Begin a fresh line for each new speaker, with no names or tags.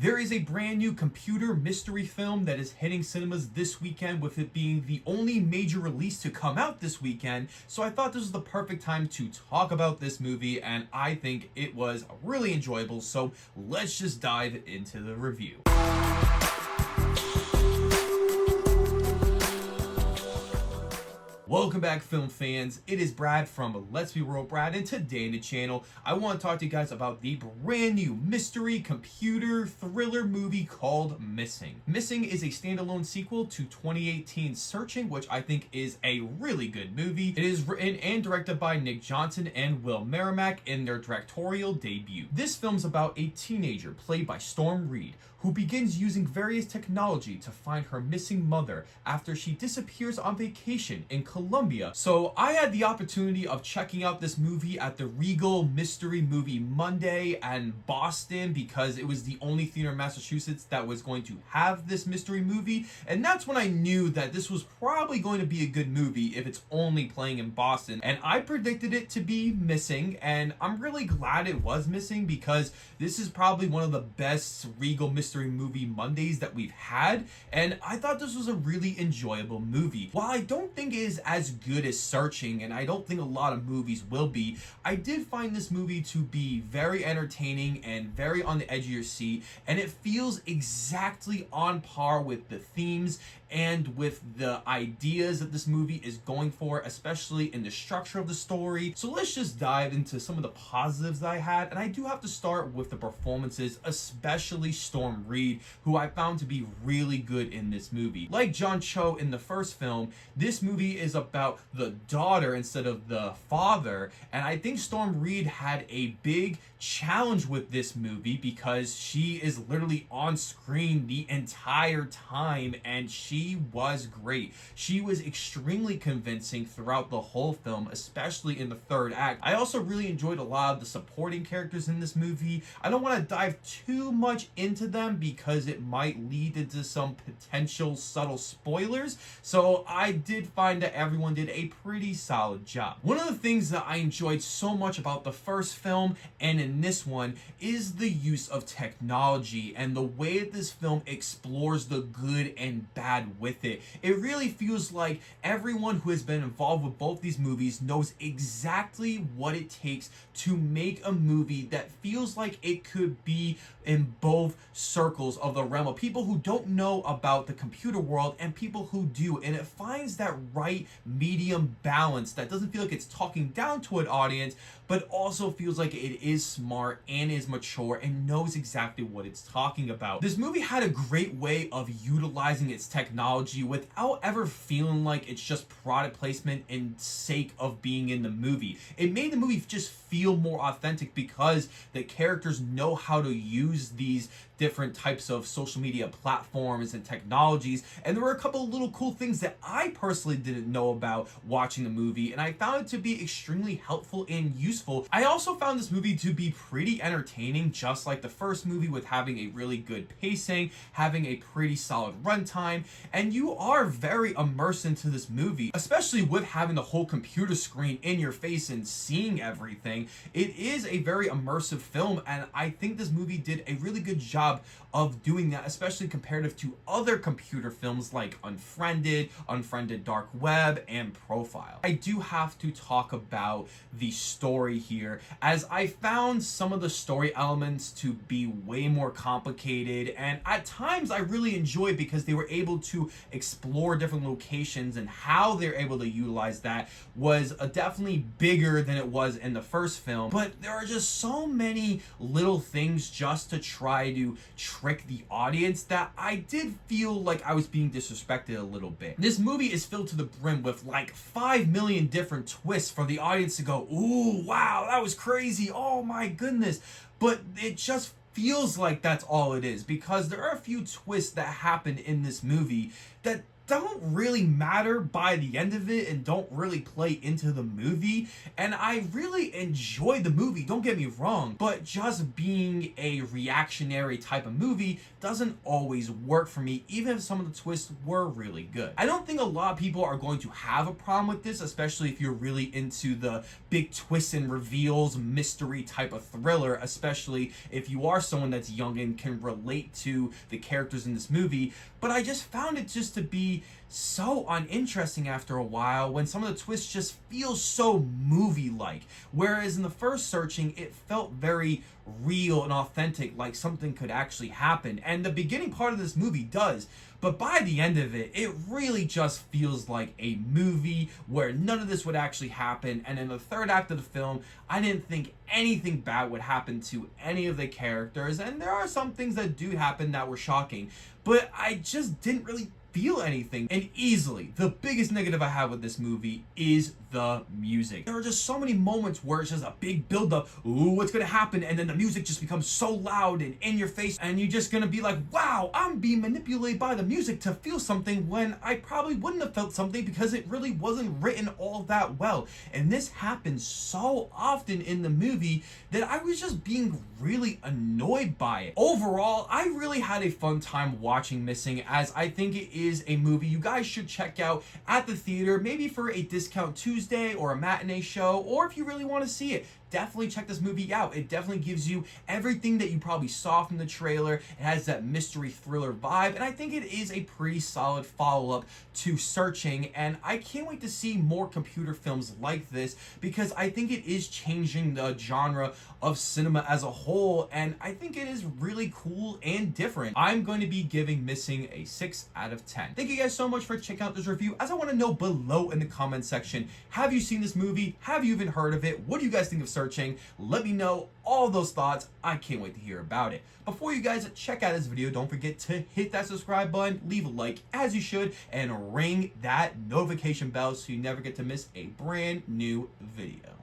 There is a brand new computer mystery film that is hitting cinemas this weekend, with it being the only major release to come out this weekend. So I thought this was the perfect time to talk about this movie, and I think it was really enjoyable. So let's just dive into the review. Welcome back, film fans. It is Brad from Let's Be Real Brad, and today in the channel, I want to talk to you guys about the brand new mystery computer thriller movie called Missing. Missing is a standalone sequel to 2018's Searching, which I think is a really good movie. It is written and directed by Nick Johnson and Will Merrimack in their directorial debut. This film's about a teenager played by Storm Reed, who begins using various technology to find her missing mother after she disappears on vacation in Colombia. So I had the opportunity of checking out this movie at the Regal Mystery Movie Monday and Boston, because it was the only theater in Massachusetts that was going to have this mystery movie, and that's when I knew that this was probably going to be a good movie if it's only playing in Boston. And I predicted it to be Missing, and I'm really glad it was Missing, because this is probably one of the best Regal Mystery Movie Mondays that we've had, and I thought this was a really enjoyable movie. While I don't think it is as good as Searching, and I don't think a lot of movies will be, I did find this movie to be very entertaining and very on the edge of your seat, and it feels exactly on par with the themes and with the ideas that this movie is going for, especially in the structure of the story. So let's just dive into some of the positives that I had, and I do have to start with the performances, especially Storm Reed, who I found to be really good in this movie. Like John Cho in the first film, this movie is about the daughter instead of the father, and I think Storm Reed had a big challenge with this movie because she is literally on screen the entire time, and she was great. She was extremely convincing throughout the whole film, especially in the third act. I also really enjoyed a lot of the supporting characters in this movie. I don't want to dive too much into them because it might lead into some potential subtle spoilers, so I did find that everyone did a pretty solid job. One of the things that I enjoyed so much about the first film and in this one is the use of technology and the way that this film explores the good and bad with it. It really feels like everyone who has been involved with both these movies knows exactly what it takes to make a movie that feels like it could be in both circles of the realm of people who don't know about the computer world and people who do, and it finds that right medium balance that doesn't feel like it's talking down to an audience, but also feels like it is smart and is mature and knows exactly what it's talking about. This movie had a great way of utilizing its technology without ever feeling like it's just product placement and sake of being in the movie. It made the movie just feel more authentic because the characters know how to use these different types of social media platforms and technologies, and there were a couple of little cool things that I personally didn't know about watching the movie, and I found it to be extremely helpful and useful. I also found this movie to be pretty entertaining, just like the first movie, with having a really good pacing, having a pretty solid runtime, and you are very immersed into this movie, especially with having the whole computer screen in your face and seeing everything. It is a very immersive film, and I think this movie did a really good job of doing that, especially comparative to other computer films like Unfriended, Unfriended Dark Web, and Profile. I do have to talk about the story here, as I found some of the story elements to be way more complicated, and at times I really enjoyed because they were able to explore different locations, and how they're able to utilize that was definitely bigger than it was in the first film. But there are just so many little things just to try to trick the audience that I did feel like I was being disrespected a little bit. This movie is filled to the brim with like 5 million different twists for the audience to go, ooh, wow, that was crazy, oh my goodness. But it just feels like that's all it is, because there are a few twists that happen in this movie that don't really matter by the end of it and don't really play into the movie. And I really enjoyed the movie, don't get me wrong, but just being a reactionary type of movie doesn't always work for me, even if some of the twists were really good. I don't think a lot of people are going to have a problem with this, especially if you're really into the big twists and reveals, mystery type of thriller, especially if you are someone that's young and can relate to the characters in this movie. But I just found it just to be so uninteresting after a while when some of the twists just feel so movie-like. Whereas in the first searching, it felt very real and authentic, like something could actually happen. And the beginning part of this movie does. But by the end of it, it really just feels like a movie where none of this would actually happen. And in the third act of the film, I didn't think anything bad would happen to any of the characters. And there are some things that do happen that were shocking. But I just didn't really feel anything. And easily, the biggest negative I have with this movie is the music. There are just so many moments where it's just a big build-up, ooh, what's gonna happen? And then the music just becomes so loud and in your face, and you're just gonna be like, wow, I'm being manipulated by the music to feel something when I probably wouldn't have felt something because it really wasn't written all that well. And this happens so often in the movie that I was just being really annoyed by it. Overall, I really had a fun time watching Missing, as I think it is a movie you guys should check out at the theater, maybe for a discount Tuesday or a matinee show, or if you really want to see it, definitely check this movie out. It definitely gives you everything that you probably saw from the trailer. It has that mystery thriller vibe, and I think it is a pretty solid follow-up to Searching, and I can't wait to see more computer films like this because I think it is changing the genre of cinema as a whole, and I think it is really cool and different. I'm going to be giving Missing a 6 out of 10. Thank you guys so much for checking out this review. As I want to know below in the comment section, have you seen this movie? Have you even heard of it? What do you guys think of Searching? Let me know all those thoughts. I can't wait to hear about it. Before you guys check out this video, don't forget to hit that subscribe button, leave a like as you should, and ring that notification bell so you never get to miss a brand new video.